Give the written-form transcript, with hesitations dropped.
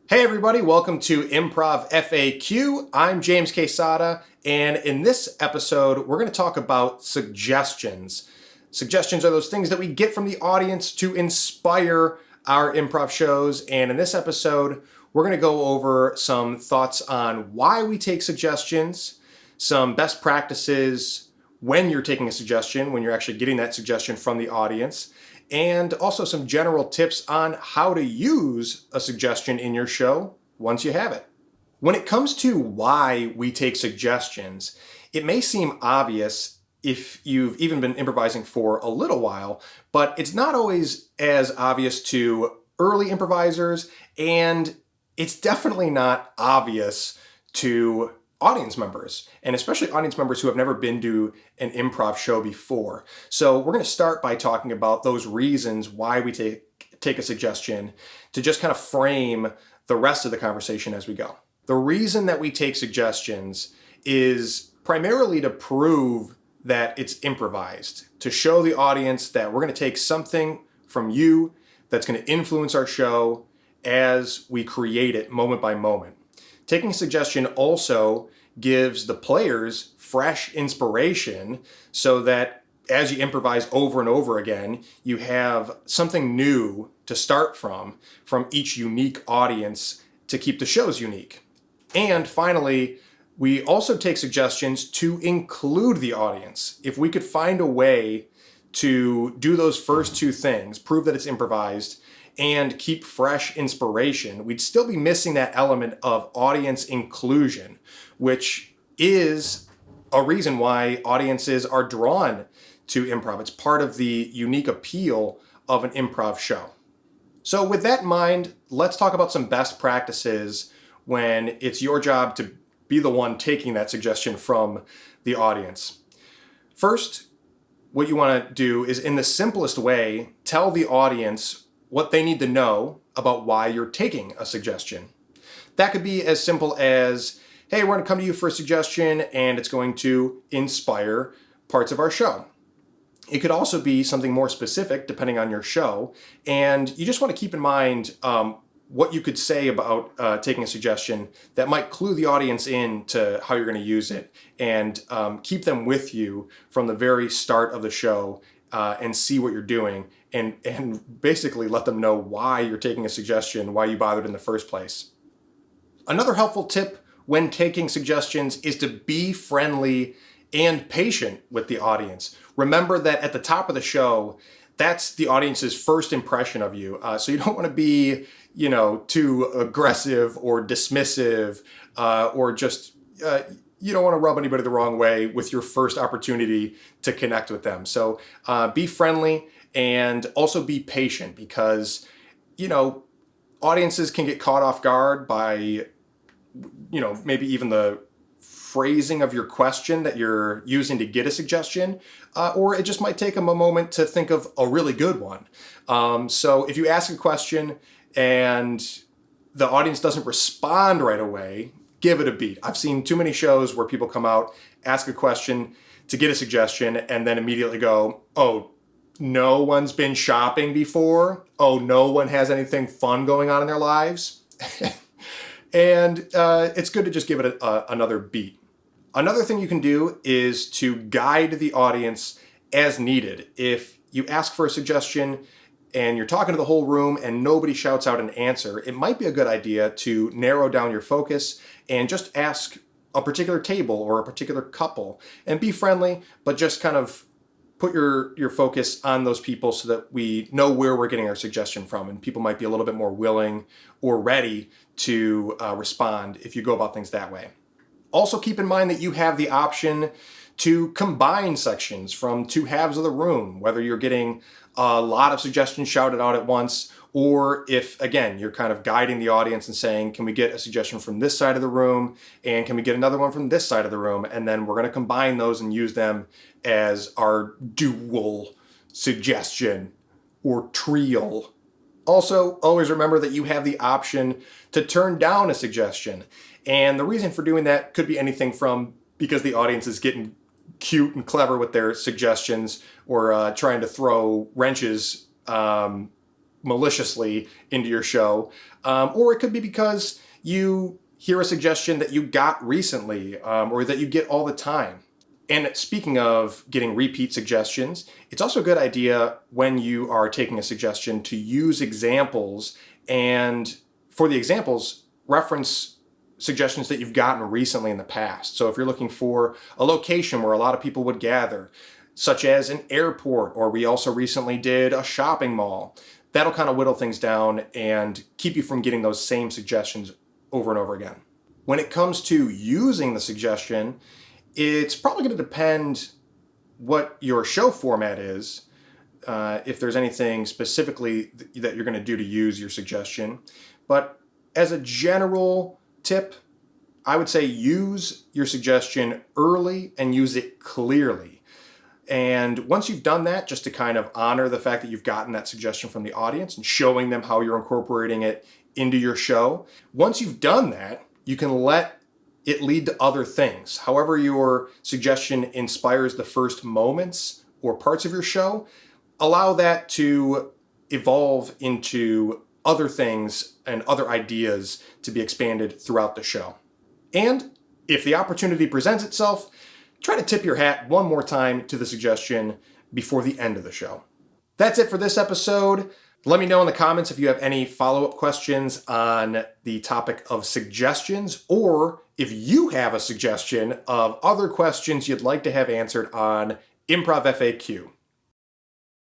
Hey everybody, welcome to Improv FAQ. I'm James Quesada, and in this episode, we're going to talk about suggestions. Suggestions are those things that we get from the audience to inspire our improv shows, and in this episode, we're going to go over some thoughts on why we take suggestions, some best practices when you're taking a suggestion, when you're actually getting that suggestion from the audience, and also some general tips on how to use a suggestion in your show once you have it. When it comes to why we take suggestions, it may seem obvious if you've even been improvising for a little while, but it's not always as obvious to early improvisers, and it's definitely not obvious to audience members, and especially audience members who have never been to an improv show before. So we're going to start by talking about those reasons why we take a suggestion to just kind of frame the rest of the conversation as we go. The reason that we take suggestions is primarily to prove that it's improvised, to show the audience that we're going to take something from you that's going to influence our show as we create it moment by moment. Taking a suggestion also gives the players fresh inspiration so that as you improvise over and over again, you have something new to start from each unique audience to keep the shows unique. And finally, we also take suggestions to include the audience. If we could find a way to do those first two things, prove that it's improvised, and keep fresh inspiration, we'd still be missing that element of audience inclusion, which is a reason why audiences are drawn to improv. It's part of the unique appeal of an improv show. So with that in mind, let's talk about some best practices when it's your job to be the one taking that suggestion from the audience. First, what you want to do is, in the simplest way, tell the audience what they need to know about why you're taking a suggestion. That could be as simple as, hey, we're going to come to you for a suggestion and it's going to inspire parts of our show. It could also be something more specific depending on your show, and you just want to keep in mind what you could say about taking a suggestion that might clue the audience in to how you're going to use it, and keep them with you from the very start of the show and see what you're doing, and basically let them know why you're taking a suggestion, why you bothered in the first place. Another helpful tip when taking suggestions is to be friendly and patient with the audience. Remember that at the top of the show, that's the audience's first impression of you. So you don't want to be, too aggressive or dismissive, or just, you don't want to rub anybody the wrong way with your first opportunity to connect with them. So be friendly and also be patient, because, audiences can get caught off guard by, maybe even the phrasing of your question that you're using to get a suggestion, or it just might take them a moment to think of a really good one. So if you ask a question and the audience doesn't respond right away, give it a beat. I've seen too many shows where people come out, ask a question to get a suggestion, and then immediately go, oh, no one's been shopping before? Oh, no one has anything fun going on in their lives? And it's good to just give it another beat. Another thing you can do is to guide the audience as needed. If you ask for a suggestion and you're talking to the whole room and nobody shouts out an answer, it might be a good idea to narrow down your focus and just ask a particular table or a particular couple, and be friendly, but just kind of put your focus on those people so that we know where we're getting our suggestion from, and people might be a little bit more willing or ready to respond if you go about things that way. Also keep in mind that you have the option to combine sections from two halves of the room, whether you're getting a lot of suggestions shouted out at once, or if, again, you're kind of guiding the audience and saying, can we get a suggestion from this side of the room, and can we get another one from this side of the room, and then we're going to combine those and use them as our dual suggestion or trio. Also, always remember that you have the option to turn down a suggestion. And the reason for doing that could be anything from because the audience is getting cute and clever with their suggestions, or trying to throw wrenches maliciously into your show. Or it could be because you hear a suggestion that you got recently or that you get all the time. And speaking of getting repeat suggestions, it's also a good idea when you are taking a suggestion to use examples, and for the examples, reference suggestions that you've gotten recently in the past. So if you're looking for a location where a lot of people would gather, such as an airport, or we also recently did a shopping mall, that'll kind of whittle things down and keep you from getting those same suggestions over and over again. When it comes to using the suggestion, it's probably going to depend what your show format is, if there's anything specifically that you're going to do to use your suggestion. But as a general tip, I would say use your suggestion early and use it clearly. And once you've done that, just to kind of honor the fact that you've gotten that suggestion from the audience and showing them how you're incorporating it into your show, once you've done that, you can let it lead to other things. However your suggestion inspires the first moments or parts of your show, allow that to evolve into other things and other ideas to be expanded throughout the show. And if the opportunity presents itself, try to tip your hat one more time to the suggestion before the end of the show. That's it for this episode. Let me know in the comments if you have any follow-up questions on the topic of suggestions, or if you have a suggestion of other questions you'd like to have answered on Improv FAQ.